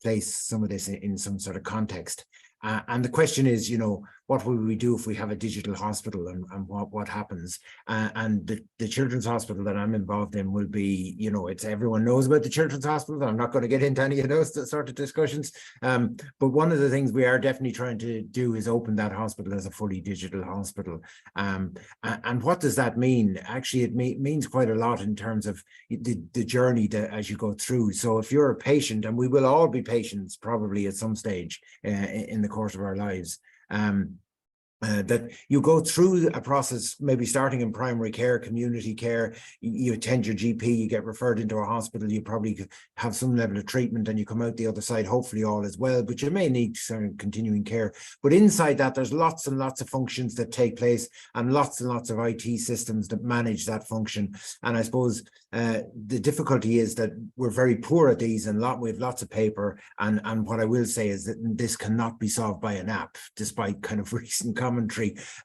E: place some of this in some sort of context. And the question is, you know, what will we do if we have a digital hospital, and what happens? And the children's hospital that I'm involved in will be, you know, it's everyone knows about the children's hospital. I'm not going to get into any of those sort of discussions. But one of the things we are definitely trying to do is open that hospital as a fully digital hospital. And what does that mean? Actually, it means quite a lot in terms of the journey that as you go through. So if you're a patient, and we will all be patients probably at some stage in the course of our lives, that you go through a process, maybe starting in primary care, community care, you attend your GP, you get referred into a hospital, you probably have some level of treatment, and you come out the other side, hopefully all is well, but you may need some continuing care. But inside that, there's lots and lots of functions that take place, and lots of IT systems that manage that function. And I suppose the difficulty is that we're very poor at these, and we have lots of paper, and what I will say is that this cannot be solved by an app, despite kind of recent commentary.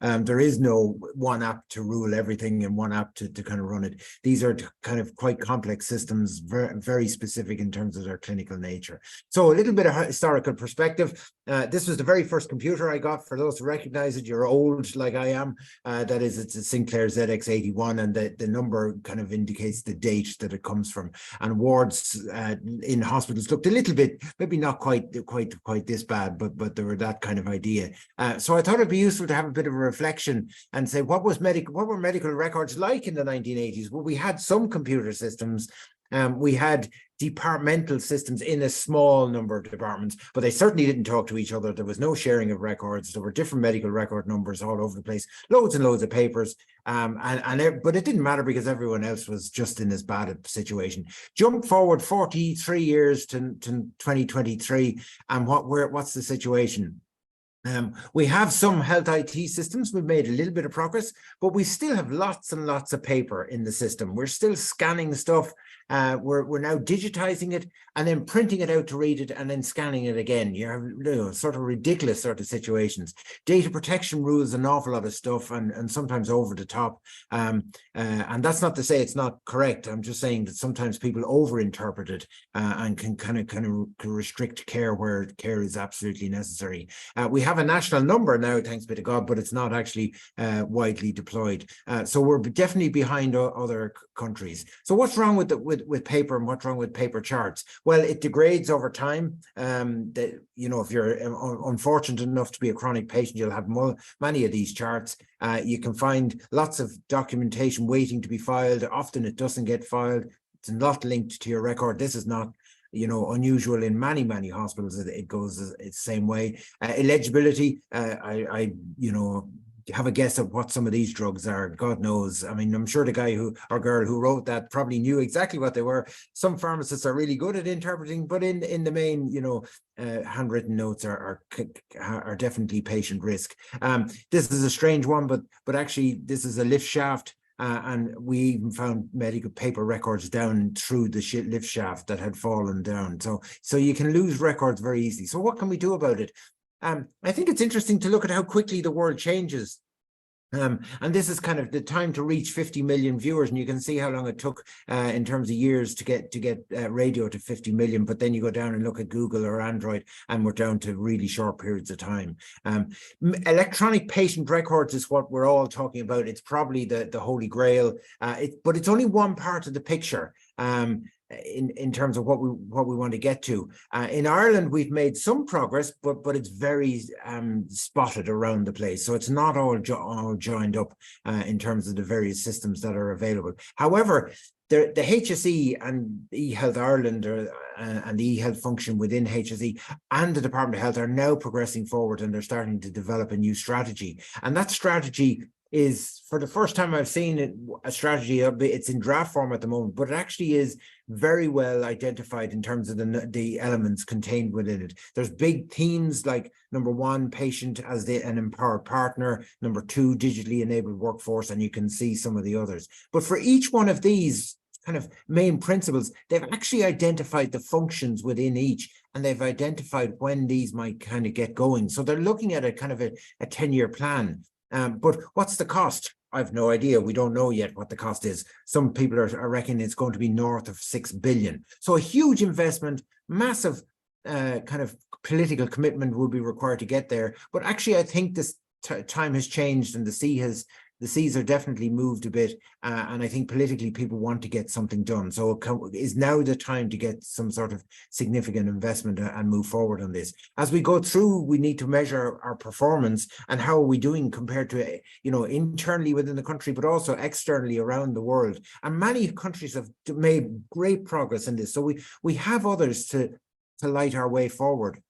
E: There is no one app to rule everything and one app to kind of run it. These are kind of quite complex systems, very, very specific in terms of their clinical nature. So a little bit of historical perspective. This was the very first computer I got. For those who recognize it, you're old like I am. That is, it's a Sinclair ZX81, and the number kind of indicates the date that it comes from. And wards in hospitals looked a little bit, maybe not quite this bad, but there were that kind of idea. So I thought it'd be useful to have a bit of a reflection and say, what were medical records like in the 1980s? Well, we had some computer systems. We had departmental systems in a small number of departments, but they certainly didn't talk to each other. There was no sharing of records. There were different medical record numbers all over the place, loads and loads of papers. But it didn't matter, because everyone else was just in as bad a situation. Jump forward 43 years to 2023, and what's the situation? We have some health IT systems. We've made a little bit of progress, but we still have lots and lots of paper in the system. We're still scanning stuff. We're now digitizing it and then printing it out to read it and then scanning it again. You have sort of ridiculous sort of situations. Data protection rules an awful lot of stuff, and sometimes over the top. And that's not to say it's not correct. I'm just saying that sometimes people overinterpret it and can kind of restrict care where care is absolutely necessary. We have a national number now, thanks be to God, but it's not actually widely deployed. So we're definitely behind other countries. So what's wrong with paper, and what's wrong with paper charts? Well, it degrades over time. If you're unfortunate enough to be a chronic patient, you'll have many of these charts. You can find lots of documentation waiting to be filed. Often it doesn't get filed. It's not linked to your record. This is not unusual in many hospitals. It goes the same way. Illegibility, I have a guess at what some of these drugs are. God knows. I mean, I'm sure the guy or girl who wrote that probably knew exactly what they were. Some pharmacists are really good at interpreting, but in the main, handwritten notes are definitely patient risk. This is a strange one, but actually this is a lift shaft. And we even found medical paper records down through the lift shaft that had fallen down. So you can lose records very easily. So what can we do about it? I think it's interesting to look at how quickly the world changes. And this is kind of the time to reach 50 million viewers, and you can see how long it took in terms of years to get radio to 50 million. But then you go down and look at Google or Android, and we're down to really short periods of time. Electronic patient records is what we're all talking about. It's probably the holy grail, but it's only one part of the picture. In terms of what we want to get to. In Ireland, we've made some progress, but it's very spotted around the place. So it's not all joined up in terms of the various systems that are available. However, the HSE and eHealth Ireland and the eHealth function within HSE and the Department of Health are now progressing forward, and they're starting to develop a new strategy. And that strategy is, for the first time I've seen it, a strategy. It's in draft form at the moment, but it actually is very well identified in terms of the elements contained within it. There's big themes like, number one, patient as an empowered partner, number two, digitally enabled workforce, and you can see some of the others. But for each one of these kind of main principles, they've actually identified the functions within each, and they've identified when these might kind of get going. So they're looking at a kind of a 10-year plan. But what's the cost? I've no idea. We don't know yet what the cost is. Some people are reckoning it's going to be north of 6 billion. So a huge investment, massive kind of political commitment will be required to get there. But actually, I think this time has changed, and the seas are definitely moved a bit, and I think politically people want to get something done. So is now the time to get some sort of significant investment and move forward on this. As we go through, we need to measure our performance and how are we doing compared to, internally within the country, but also externally around the world. And many countries have made great progress in this. So we have others to light our way forward.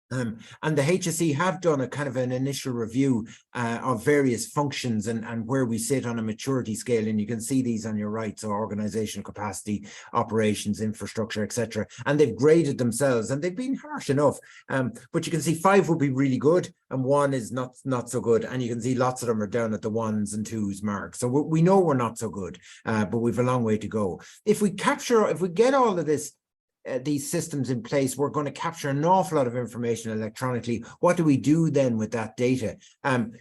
E: And the HSE have done a kind of an initial review of various functions and where we sit on a maturity scale, and you can see these on your right. So organizational capacity, operations, infrastructure, etc. And they've graded themselves, and they've been harsh enough. But you can see 5 would be really good, and 1 is not so good. And you can see lots of them are down at the 1s and 2s mark. So we know we're not so good, but we've a long way to go. If we get all of this, these systems in place, we're going to capture an awful lot of information electronically. What do we do then with that data?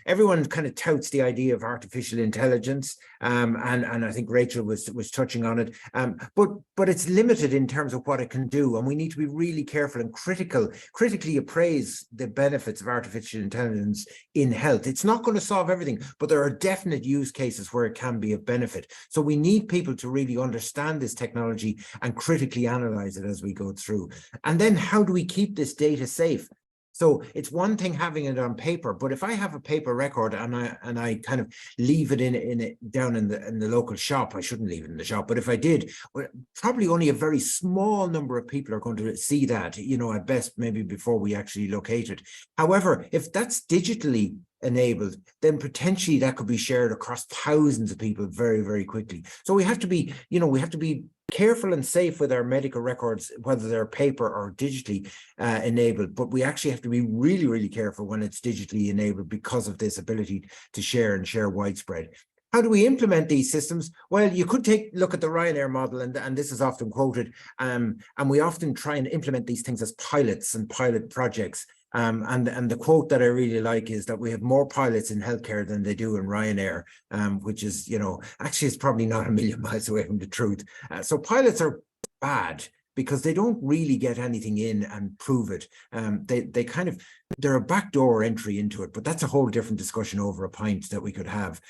E: Everyone kind of touts the idea of artificial intelligence, and I think Rachel was touching on it, but it's limited in terms of what it can do, and we need to be really careful and critically appraise the benefits of artificial intelligence in health. It's not going to solve everything, but there are definite use cases where it can be of benefit. So we need people to really understand this technology and critically analyze it as we go through. And then how do we keep this data safe? So it's one thing having it on paper, but if I have a paper record and I kind of leave it down in the local shop, I shouldn't leave it in the shop, but if I did, well, probably only a very small number of people are going to see that, at best, maybe before we actually locate it. However, if that's digitally enabled, then potentially that could be shared across thousands of people very, very quickly. So we have to be, careful and safe with our medical records, whether they're paper or digitally enabled, but we actually have to be really, really careful when it's digitally enabled because of this ability to share widespread. How do we implement these systems? Well, you could look at the Ryanair model, and this is often quoted, and we often try and implement these things as pilots and pilot projects. And the quote that I really like is that we have more pilots in healthcare than they do in Ryanair, which is, actually it's probably not a million miles away from the truth. So pilots are bad because they don't really get anything in and prove it. They're a backdoor entry into it, but that's a whole different discussion over a pint that we could have.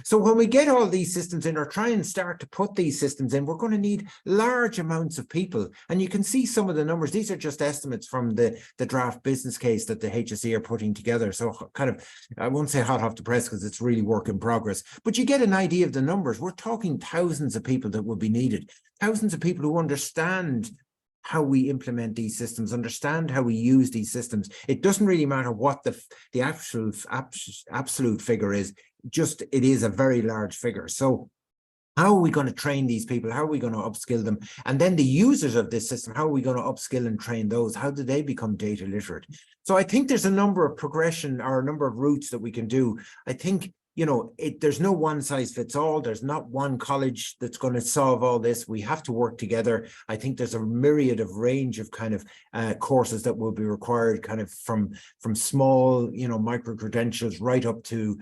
E: So when we get all these systems in, or try and start to put these systems in, we're going to need large amounts of people. And you can see some of the numbers. These are just estimates from the draft business case that the HSE are putting together. So kind of, I won't say hot off the press because it's really work in progress, but you get an idea of the numbers. We're talking thousands of people that will be needed, thousands of people who understand how we implement these systems, understand how we use these systems. It doesn't really matter what the absolute figure is, just it is a very large figure. So how are we going to train these people? How are we going to upskill them? And then the users of this system, how are we going to upskill and train those? How do they become data literate? So I think there's a number of progression or a number of routes that we can do. I think there's no one size fits all. There's not one college that's going to solve all this. We have to work together. I think there's a myriad of range of kind of courses that will be required, kind of from small, micro credentials right up to,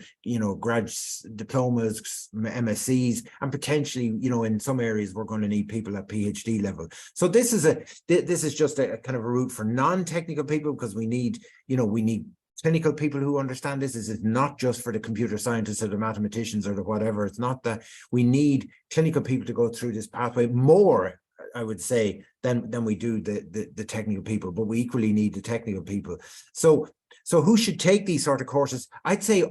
E: grad diplomas, MSCs, and potentially, in some areas we're going to need people at PhD level. So this is just a kind of a route for non-technical people, because we need clinical people who understand this. This is not just for the computer scientists or the mathematicians or the whatever. It's not that. We need clinical people to go through this pathway more, I would say, than we do the technical people, but we equally need the technical people. So who should take these sort of courses? I'd say,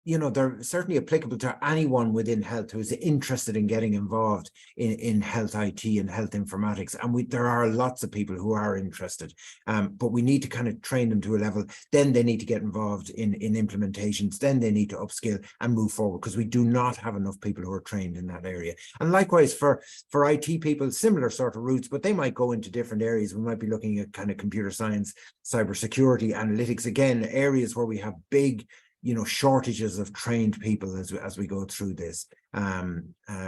E: they're certainly applicable to anyone within health who is interested in getting involved in health IT and health informatics. And there are lots of people who are interested, but we need to kind of train them to a level. Then they need to get involved in implementations. Then they need to upskill and move forward, because we do not have enough people who are trained in that area. And likewise for IT people, similar sort of routes, but they might go into different areas. We might be looking at kind of computer science, cybersecurity, analytics, again, areas where we have big shortages of trained people as we go through this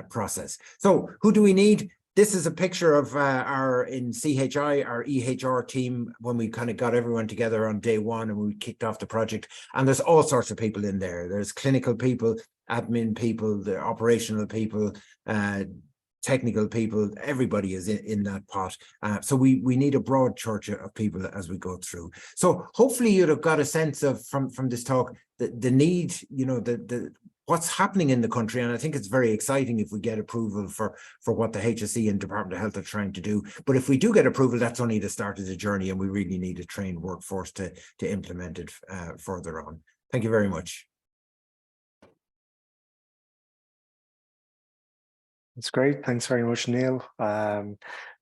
E: process. So who do we need? This is a picture of our EHR team when we kind of got everyone together on day one and we kicked off the project. And there's all sorts of people in there. There's clinical people, admin people, the operational people, technical people. Everybody is in that pot. So we need a broad church of people as we go through. So hopefully you'd have got a sense of from this talk the need, what's happening in the country. And I think it's very exciting if we get approval for what the HSE and Department of Health are trying to do. But if we do get approval, that's only the start of the journey, and we really need a trained workforce to implement it further on. Thank you very much.
A: That's great. Thanks very much, Neil.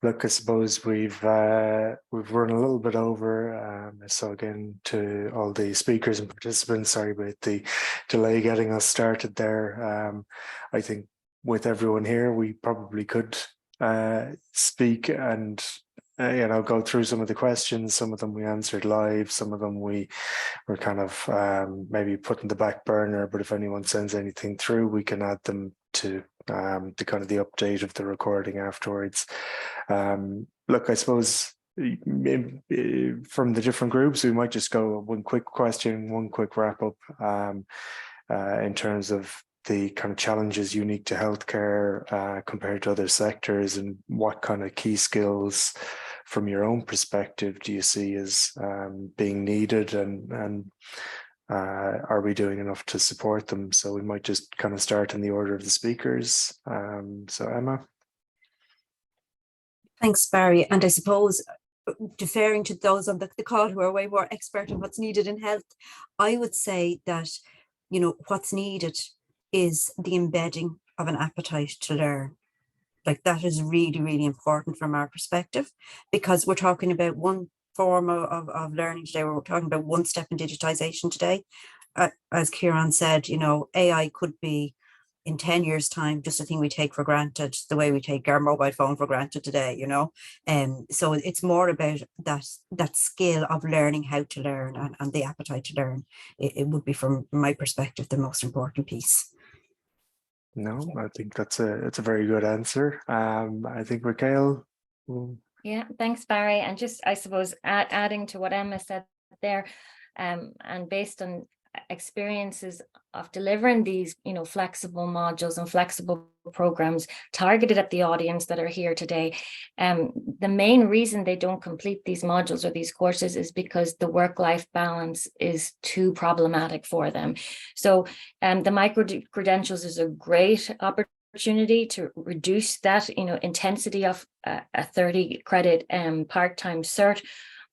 A: Look, I suppose we've run a little bit over. So again, to all the speakers and participants, sorry about the delay getting us started there. I think with everyone here, we probably could speak and go through some of the questions. Some of them we answered live. Some of them we were kind of maybe put in the back burner. But if anyone sends anything through, we can add them to kind of the update of the recording afterwards. Look, I suppose from the different groups, we might just go one quick question, one quick wrap up in terms of the kind of challenges unique to healthcare compared to other sectors, and what kind of key skills from your own perspective do you see as being needed, and are we doing enough to support them? So we might just kind of start in the order of the speakers. So Emma.
B: Thanks, Barry. And I suppose deferring to those on the call who are way more expert in what's needed in health, I would say that, what's needed is the embedding of an appetite to learn. Like, that is really, really important from our perspective, because we're talking about one form of learning today. We're talking about one step in digitization today. As Kieran said, AI could be in 10 years' time just a thing we take for granted, the way we take our mobile phone for granted today, so it's more about that skill of learning how to learn and the appetite to learn. It would be, from my perspective, the most important piece.
A: No, I think it's a very good answer. I think Raquel.
C: Yeah, thanks, Barry. And just, I suppose, adding to what Emma said there, and based on experiences of delivering these, flexible modules and flexible programs targeted at the audience that are here today, the main reason they don't complete these modules or these courses is because the work-life balance is too problematic for them. So the micro credentials is a great opportunity to reduce that, intensity of a 30 credit part-time cert.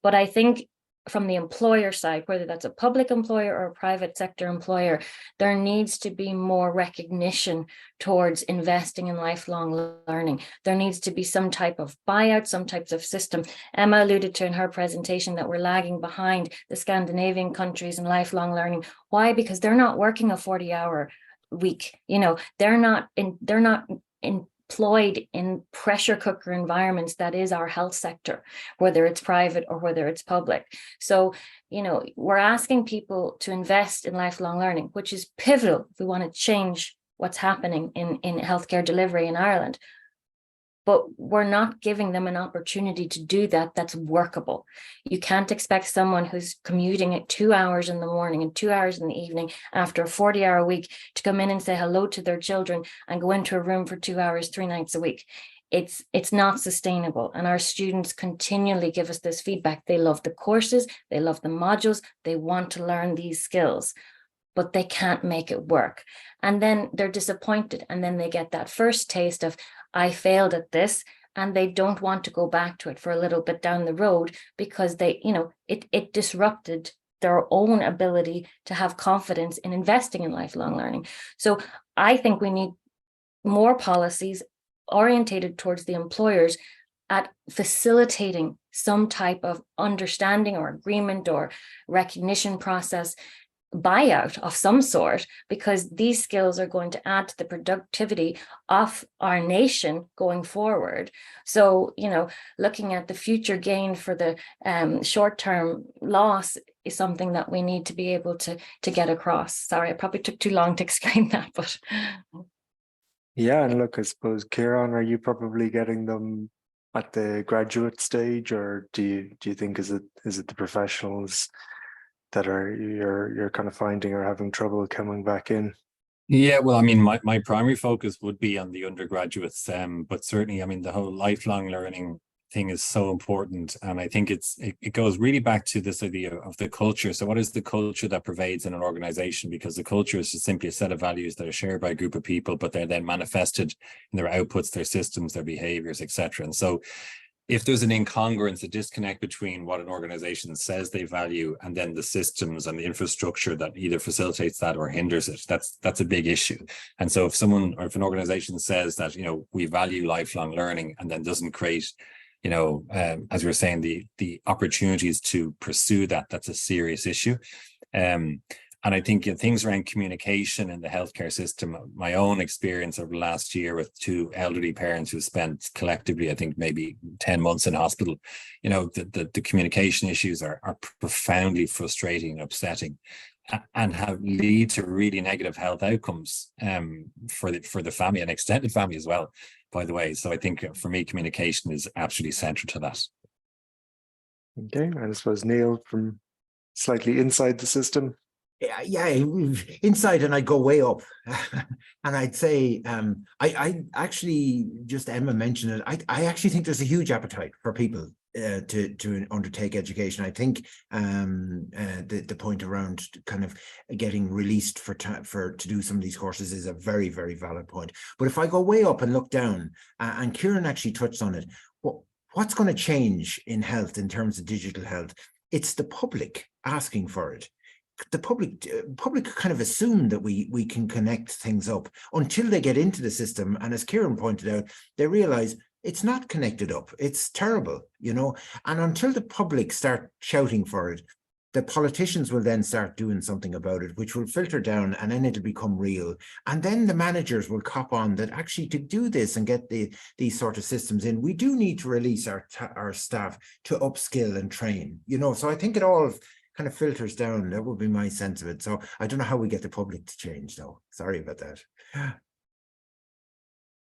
C: But I think from the employer side, whether that's a public employer or a private sector employer, there needs to be more recognition towards investing in lifelong learning. There needs to be some type of buyout, some types of system. Emma alluded to in her presentation that we're lagging behind the Scandinavian countries in lifelong learning. Why? Because they're not working a 40-hour week. They're not deployed in pressure cooker environments that is our health sector, whether it's private or whether it's public. So, you know, we're asking people to invest in lifelong learning, which is pivotal if we want to change what's happening in healthcare delivery in Ireland. But we're not giving them an opportunity to do that that's workable. You can't expect someone who's commuting at 2 hours in the morning and 2 hours in the evening after a 40-hour week to come in and say hello to their children and go into a room for 2 hours, 3 nights a week. It's not sustainable. And our students continually give us this feedback. They love the courses, they love the modules, they want to learn these skills, but they can't make it work. And then they're disappointed. And then they get that first taste of, I failed at this, and they don't want to go back to it for a little bit down the road because they, you know, it disrupted their own ability to have confidence in investing in lifelong learning. So I think we need more policies orientated towards the employers at facilitating some type of understanding or agreement or recognition process, buyout of some sort, because these skills are going to add to the productivity of our nation going forward. So, you know, looking at the future gain for the short-term loss is something that we need to be able to get across. Sorry, I probably took too long to explain that, but
A: Yeah, and look, I suppose, Kieran, are you probably getting them at the graduate stage, or do you think is it the professionals that are you're kind of finding are having trouble coming back in?
D: Yeah, well, I mean, my primary focus would be on the undergraduates, but certainly, I mean, the whole lifelong learning thing is so important, and I think it goes really back to this idea of the culture. So what is the culture that pervades in an organization? Because the culture is just simply a set of values that are shared by a group of people, but they're then manifested in their outputs, their systems, their behaviors, etc. And so if there's an incongruence, a disconnect between what an organization says they value and then the systems and the infrastructure that either facilitates that or hinders it, that's a big issue. And so if an organization says that, you know, we value lifelong learning and then doesn't create, you know, as we were saying, the opportunities to pursue that, that's a serious issue. And I think things around communication in the healthcare system, my own experience over the last year with 2 elderly parents who spent collectively, I think maybe 10 months in hospital, you know, the communication issues are profoundly frustrating and upsetting, and lead to really negative health outcomes for the family and extended family as well, by the way. So I think for me, communication is absolutely central to that.
A: Okay, and I suppose, Neil, from slightly inside the system.
E: Yeah, inside, and I go way up, and I'd say I actually, just Emma mentioned it, I actually think there's a huge appetite for people to undertake education. I think the point around kind of getting released to do some of these courses is a very, very valid point. But if I go way up and look down, and Kieran actually touched on it, what's going to change in health in terms of digital health? It's the public asking for it. The public kind of assume that we can connect things up until they get into the system, and as Kieran pointed out, they realize it's not connected up. It's terrible, you know. And until the public start shouting for it, the politicians will then start doing something about it, which will filter down, and then it'll become real. And then the managers will cop on that actually, to do this and get these sort of systems in, we do need to release our staff to upskill and train, you know. So I think it all kind of filters down. That would be my sense of it. So I don't know how we get the public to change, though. Sorry about that.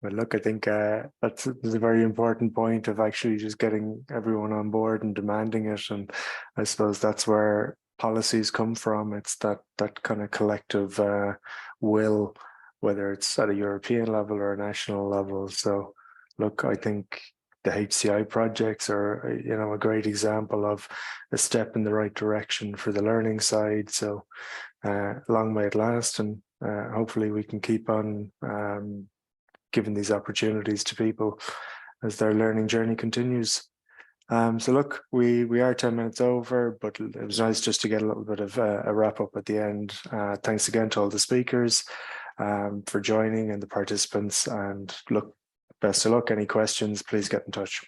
A: But look, I think that's a very important point of actually just getting everyone on board and demanding it. And I suppose that's where policies come from. It's that kind of collective will, whether it's at a European level or a national level. So look, I think the HCI projects are, you know, a great example of a step in the right direction for the learning side. So long may it last, and hopefully we can keep on giving these opportunities to people as their learning journey continues. So look, we are 10 minutes over, but it was nice just to get a little bit of a wrap up at the end. Thanks again to all the speakers for joining and the participants, and look, best of luck. Any questions, please get in touch.